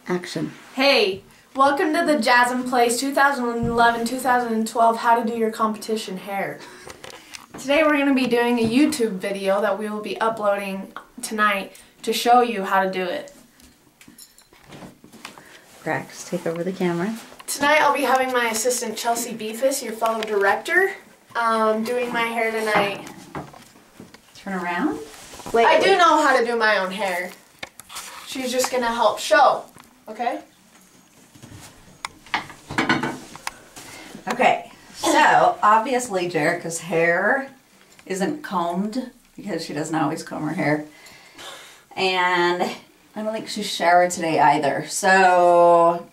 Action. Hey, welcome to the Jasmine Plays 2011-2012 How to Do Your Competition Hair. Today we're going to be doing a YouTube video that we will be uploading tonight to show you how to do it. Grax, take over the camera. Tonight I'll be having my assistant Chelsea Beefus, your fellow director, doing my hair tonight. Turn around. I do know how to do my own hair. She's just going to help show. Okay? Okay, so obviously Jerica's hair isn't combed because she doesn't always comb her hair. And I don't think she showered today either, so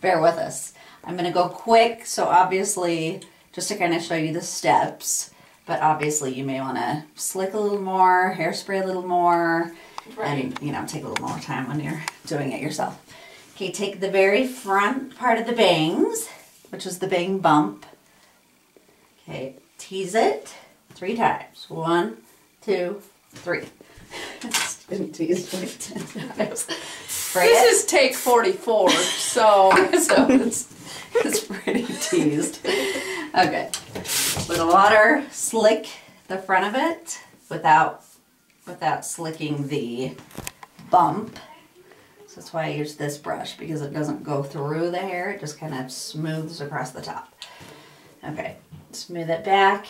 bear with us. I'm going to go quick, so obviously just to kind of show you the steps, but obviously you may want to slick a little more, hairspray a little more, and, you know, take a little more time when you're doing it yourself. Okay, take the very front part of the bangs, which is the bang bump. Okay, tease it 3 times. 1, 2, 3. Didn't tease 10 times. This is take 44, so it's pretty teased. Okay, with water, slick the front of it without slicking the bump. So that's why I use this brush, because it doesn't go through the hair, it just kind of smooths across the top. Okay, smooth it back.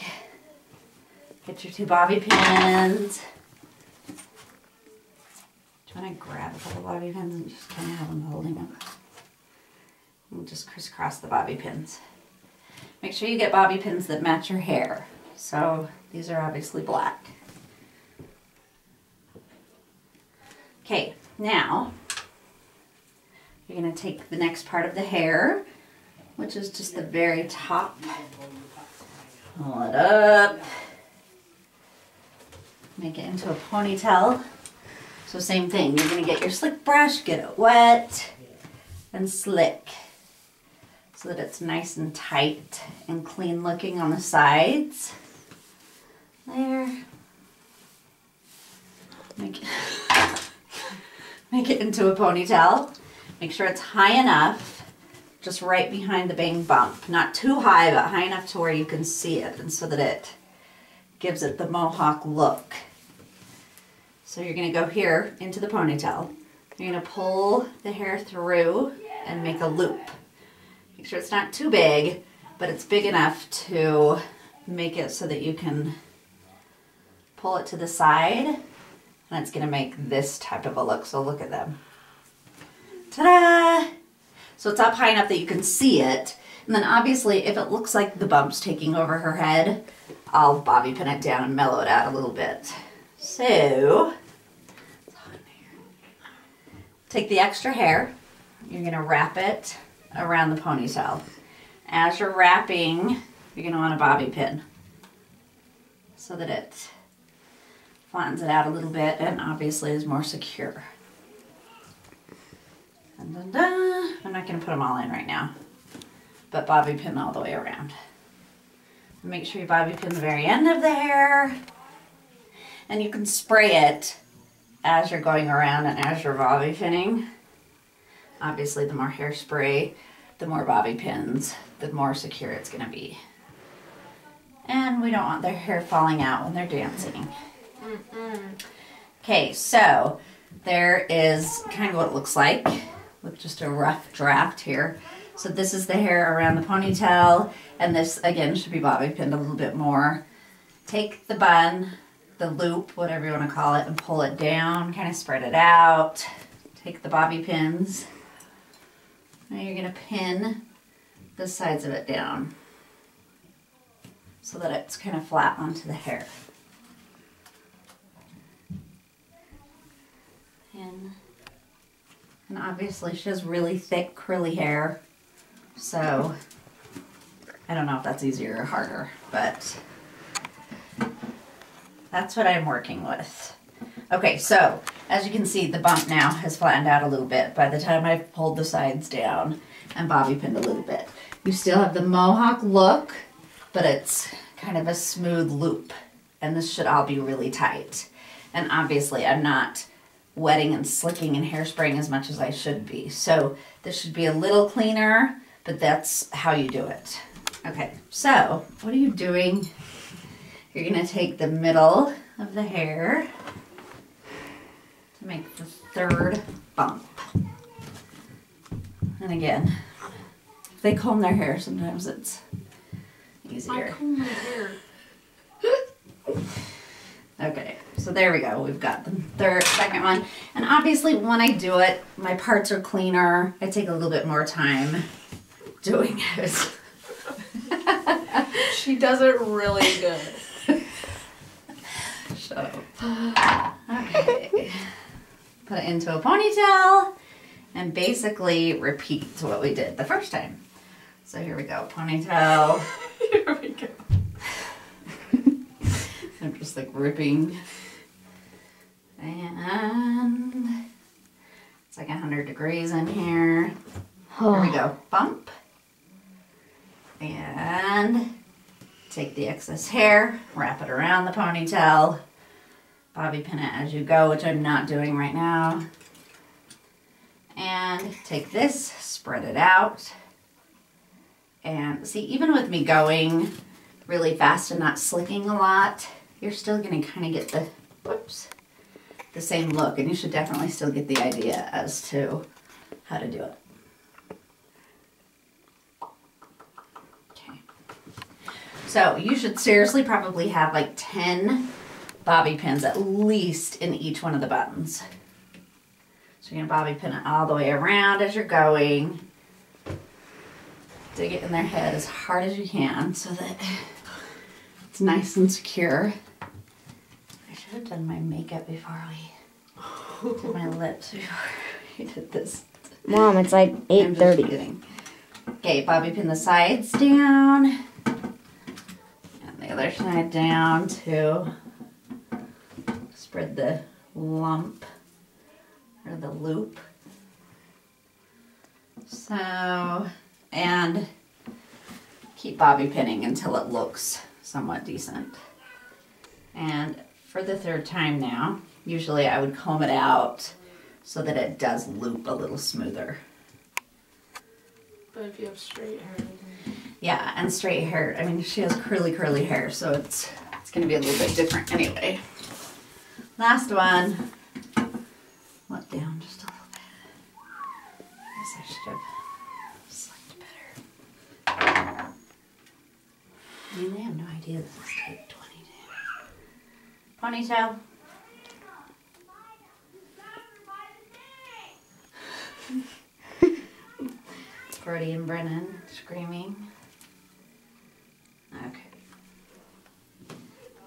Get your 2 bobby pins. Do you want to grab a couple bobby pins and just kind of have them holding them? And just crisscross the bobby pins. Make sure you get bobby pins that match your hair. So these are obviously black. Okay, now you're going to take the next part of the hair, which is just the very top. Pull it up. Make it into a ponytail. So same thing, you're going to get your slick brush, get it wet, and slick so that it's nice and tight and clean looking on the sides. There. Make it into a ponytail. Make sure it's high enough, just right behind the bang bump. Not too high, but high enough to where you can see it, and so that it gives it the mohawk look. So you're going to go here into the ponytail. You're going to pull the hair through and make a loop. Make sure it's not too big, but it's big enough to make it so that you can pull it to the side. And it's going to make this type of a look, so look at them. Ta-da! So it's up high enough that you can see it. And then obviously, if it looks like the bump's taking over her head, I'll bobby pin it down and mellow it out a little bit. So, take the extra hair. You're going to wrap it around the ponytail. As you're wrapping, you're going to want a bobby pin so that it flattens it out a little bit and obviously is more secure. Dun, dun, dun. I'm not going to put them all in right now, but bobby pin all the way around. Make sure you bobby pin the very end of the hair, and you can spray it as you're going around and as you're bobby pinning. Obviously, the more hairspray, the more bobby pins, the more secure it's going to be. And we don't want their hair falling out when they're dancing. Okay, so there is kind of what it looks like with just a rough draft here. So this is the hair around the ponytail, and this again should be bobby pinned a little bit more. Take the bun, the loop, whatever you want to call it, and pull it down, kind of spread it out. Take the bobby pins. Now you're going to pin the sides of it down so that it's kind of flat onto the hair. And obviously she has really thick curly hair, so I don't know if that's easier or harder, but that's what I'm working with. Okay, so as you can see, the bump now has flattened out a little bit by the time I've pulled the sides down and bobby pinned a little bit. You still have the mohawk look, but it's kind of a smooth loop, and this should all be really tight. And obviously I'm not wetting and slicking and hairspraying as much as I should be. So this should be a little cleaner, but that's how you do it. Okay, so what are you doing? You're gonna take the middle of the hair to make the third bump. And again, if they comb their hair, sometimes it's easier. I comb my hair. Okay, so there we go. We've got the second one. And obviously when I do it, my parts are cleaner. I take a little bit more time doing it. She does it really good. So, okay. Put it into a ponytail and basically repeat what we did the first time. So here we go, ponytail. Here we go. I'm just like ripping. And it's like 100 degrees in here. Here we go, bump. And take the excess hair, wrap it around the ponytail, bobby pin it as you go, which I'm not doing right now. And take this, spread it out. And see, even with me going really fast and not slicking a lot, you're still gonna kind of get the same look, and you should definitely still get the idea as to how to do it. Okay. So you should seriously probably have like 10 bobby pins at least in each one of the buttons. So you're gonna bobby pin it all the way around as you're going. Dig it in their head as hard as you can so that it's nice and secure. I should have done my makeup before we did my lips before we did this. Mom, it's like I'm just 8:30. kidding. Okay, bobby pin the sides down. And the other side down too. Spread the lump or the loop. So, and keep bobby pinning until it looks somewhat decent. And for the third time now, usually I would comb it out so that it does loop a little smoother. But if you have straight hair, Yeah, and straight hair. I mean, she has curly hair, so it's going to be a little bit different anyway. Last one. Let down just a little bit. I guess I should have slicked better. I mean, they have no idea this is take 22. Ponytail. Brody and Brennan screaming. Okay.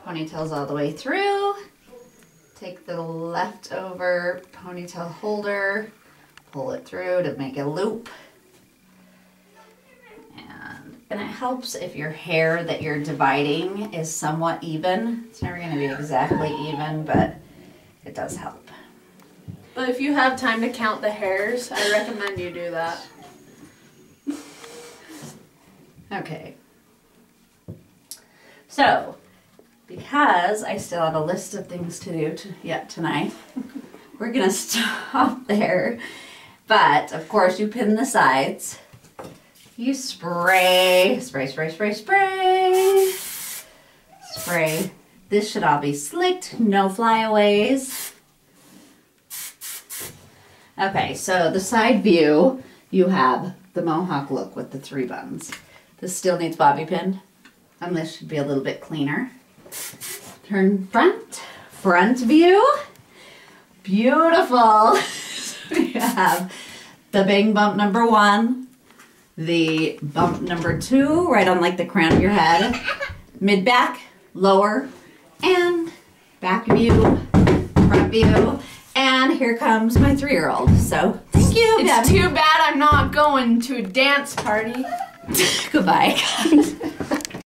Ponytails all the way through. Take the leftover ponytail holder, pull it through to make a loop. And it helps if your hair that you're dividing is somewhat even. It's never going to be exactly even, but it does help. but if you have time to count the hairs, I recommend you do that. Okay. So, because I still have a list of things to do yet tonight, we're going to stop there. But, of course, you pin the sides. You spray. Spray. This should all be slicked, no flyaways. Okay, so the side view, you have the mohawk look with the 3 buttons. This still needs bobby pinned, and this should be a little bit cleaner. Turn front view. Beautiful. We have the bang bump number 1, the bump number 2, right on like the crown of your head, mid back, lower, and back view, front view, and here comes my 3-year-old. So thank you. It's too bad I'm not going to a dance party. Goodbye.